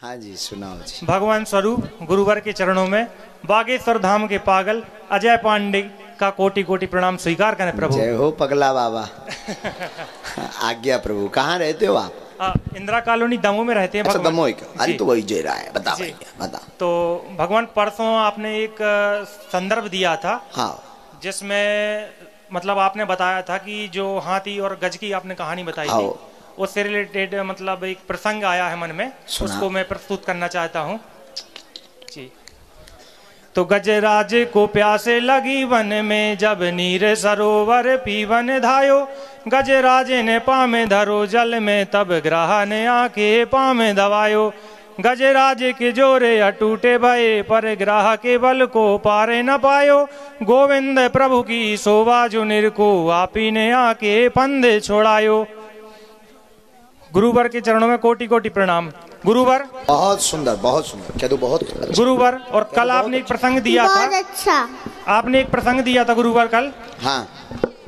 हाँ जी, सुनाओ जी। भगवान स्वरूप गुरुवर के चरणों में बागेश्वर धाम के पागल अजय पांडे का कोटि कोटि प्रणाम स्वीकार करें प्रभु। जय हो पगला बाबा। आज्ञा प्रभु। कहाँ रहते हो आप? इंदिरा कॉलोनी दमोह में रहते हैं। अच्छा, दमोह का। अरे तो वही जय रहा है। बता भैया, बता। तो भगवान परसों आपने एक संदर्भ दिया था, हाँ, जिसमें मतलब आपने बताया था कि जो हाथी और गज की आपने कहानी बताई थी, उससे रिलेटेड मतलब एक प्रसंग आया है मन में, उसको मैं प्रस्तुत करना चाहता हूँ जी। तो गजराज को प्यासे लगी वन में, जब नीर सरोवर पीवन धायो, गजराज ने पामे धरो जल में, तब ग्राह ने आके पामे दबायो। गजराज के जोरे अटूटे भये, पर ग्राह के बल को पारे न पायो। गोविंद प्रभु की शोभा जो निरको, आपी ने आके पंदे छोड़ायो। गुरुवर के चरणों में कोटि कोटि प्रणाम। गुरुवर बहुत सुंदर, बहुत सुंदर। क्या तो बहुत अच्छा। गुरुवर, और कल आपने एक प्रसंग दिया था। अच्छा। आपने एक प्रसंग दिया था गुरुवर कल, हाँ,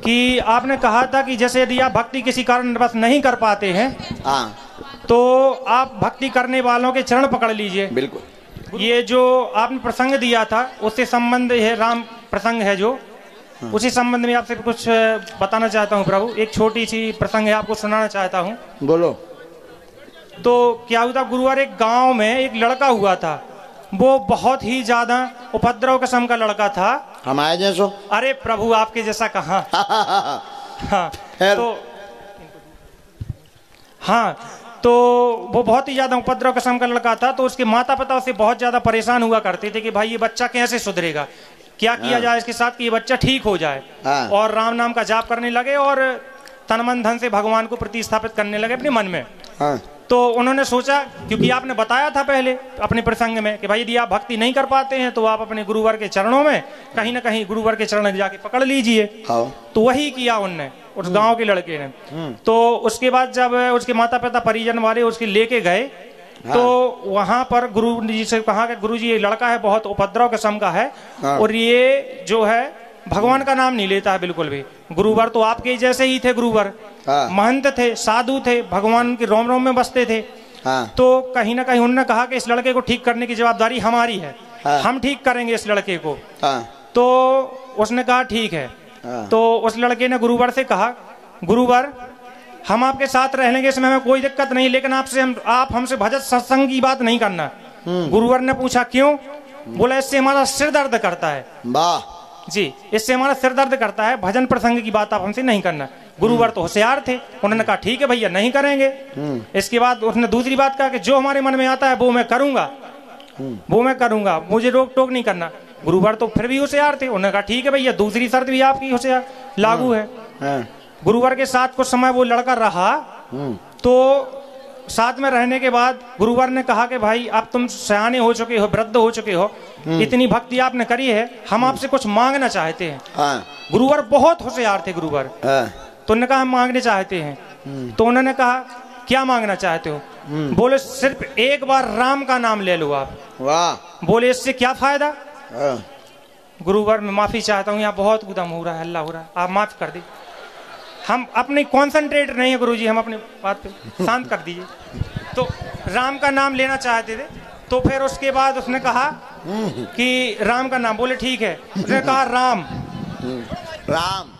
कि आपने कहा था कि जैसे यदि आप भक्ति किसी कारणवश नहीं कर पाते हैं, हाँ, तो आप भक्ति करने वालों के चरण पकड़ लीजिए। बिल्कुल। ये जो आपने प्रसंग दिया था उससे संबंध है, राम प्रसंग है जो, उसी संबंध में आपसे कुछ बताना चाहता हूँ प्रभु। एक छोटी सी प्रसंग है, आपको सुनाना चाहता हूँ। बोलो। तो क्या हुआ था गुरुवार, एक गांव में एक लड़का हुआ था, वो बहुत ही ज्यादा उपद्रव किस्म का लड़का था। हमारे जैसो? अरे प्रभु, आपके जैसा कहाँ। हाँ, तो वो बहुत ही ज्यादा उपद्रव किस्म का लड़का था। तो उसके माता पिता उससे बहुत ज्यादा परेशान हुआ करते थे कि भाई ये बच्चा कैसे सुधरेगा, क्या किया जाए इसके साथ कि ये बच्चा ठीक हो जाए, और राम नाम का जाप करने लगे और तन मन धन से भगवान को प्रतिस्थापित करने लगे अपने मन में। तो उन्होंने सोचा, क्योंकि आपने बताया था पहले अपने प्रसंग में कि भाई यदि आप भक्ति नहीं कर पाते हैं तो आप अपने गुरुवर के चरणों में कहीं ना कहीं गुरुवर के चरण जाके पकड़ लीजिए। तो वही किया उनने, उस गांव के लड़के ने। तो उसके बाद जब उसके माता पिता परिजन वाले उसके लेके गए, तो वहां पर गुरु जी से कहा कि गुरु जी ये लड़का है बहुत उपद्रव किस्म का है, और ये जो है भगवान का नाम नहीं लेता है बिल्कुल भी। गुरुवर तो आपके जैसे ही थे, गुरुवर महंत थे, साधु थे, भगवान के रोम रोम में बसते थे। तो कहीं ना कहीं उन्होंने कहा कि इस लड़के को ठीक करने की जवाबदारी हमारी है, हम ठीक करेंगे इस लड़के को। तो उसने कहा ठीक है। तो उस लड़के ने गुरुवर से कहा, गुरुवर हम आपके साथ रह लेंगे, इसमें हमें कोई दिक्कत नहीं, लेकिन आप हमसे भजन सत्संग की बात नहीं करना। गुरुवर ने पूछा क्यों? बोला इससे हमारा सिर दर्द करता है। वाह जी, इससे हमारा सिर दर्द करता है, भजन प्रसंग की बात आप हमसे नहीं करना। गुरुवर तो होशियार थे, उन्होंने कहा ठीक है भैया, नहीं करेंगे। इसके बाद उसने दूसरी बात कहा कि जो हमारे मन में आता है वो मैं करूंगा, वो मैं करूंगा, मुझे रोक टोक नहीं करना। गुरुवर तो फिर भी होशियार थे, उन्होंने कहा ठीक है भैया, दूसरी शर्त भी आपकी होशियार लागू है। गुरुवर के साथ कुछ समय वो लड़का रहा, तो साथ में रहने के बाद गुरुवर ने कहा कि भाई अब तुम सयाने हो चुके हो, वृद्ध हो चुके हो, इतनी भक्ति आपने करी है, हम आपसे कुछ मांगना चाहते हैं। गुरुवर बहुत होशियार थे गुरुवर। तो उन्होंने कहा हम मांगने चाहते हैं। तो उन्होंने कहा क्या मांगना चाहते हो? बोले सिर्फ एक बार राम का नाम ले लो आप। वाह। बोले इससे क्या फायदा? गुरुवर मैं माफी चाहता हूँ, यहाँ बहुत उदम हो रहा है, हल्ला हो रहा है, आप माफ कर दी, हम अपनी कॉन्सेंट्रेट नहीं है गुरुजी, हम अपनी बात पे शांत कर दीजिए। तो राम का नाम लेना चाहते थे। तो फिर उसके बाद उसने कहा कि राम का नाम, बोले ठीक है। उसने कहा राम, राम